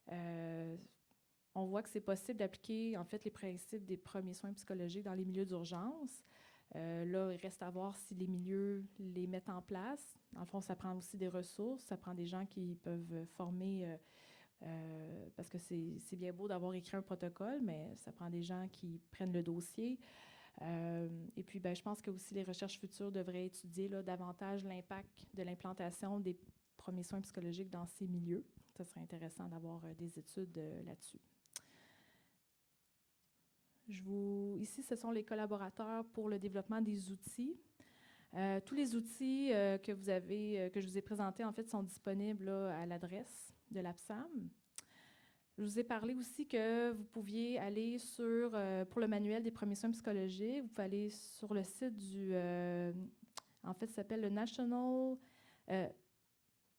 On voit que c'est possible d'appliquer, en fait, les principes des premiers soins psychologiques dans les milieux d'urgence. Là, il reste à voir si les milieux les mettent en place. Dans le fond, ça prend aussi des ressources. Ça prend des gens qui peuvent former... parce que c'est bien beau d'avoir écrit un protocole, mais ça prend des gens qui prennent le dossier. Et puis, je pense que aussi les recherches futures devraient étudier davantage l'impact de l'implantation des premiers soins psychologiques dans ces milieux. Ça serait intéressant d'avoir des études là-dessus. Ici, ce sont les collaborateurs pour le développement des outils. Tous les outils que je vous ai présentés, en fait, sont disponibles à l'adresse de l'APSAM. Je vous ai parlé aussi que vous pouviez aller pour le manuel des premiers soins psychologiques, vous pouvez aller sur le site en fait, ça s'appelle le National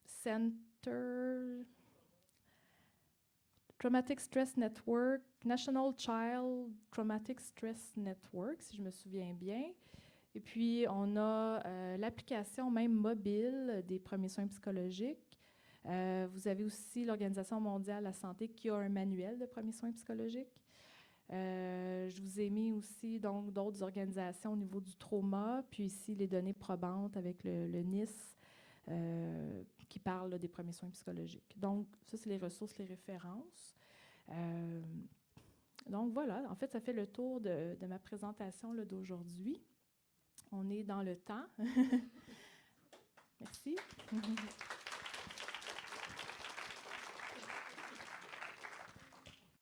Center Traumatic Stress Network, National Child Traumatic Stress Network, si je me souviens bien. Et puis, on a l'application même mobile des premiers soins psychologiques. Vous avez aussi l'Organisation mondiale de la santé qui a un manuel de premiers soins psychologiques. Je vous ai mis aussi donc d'autres organisations au niveau du trauma, puis ici les données probantes avec le NIS qui parle des premiers soins psychologiques. Donc, ça, c'est les ressources, les références. Donc, voilà, en fait, ça fait le tour de ma présentation d'aujourd'hui. On est dans le temps. Merci.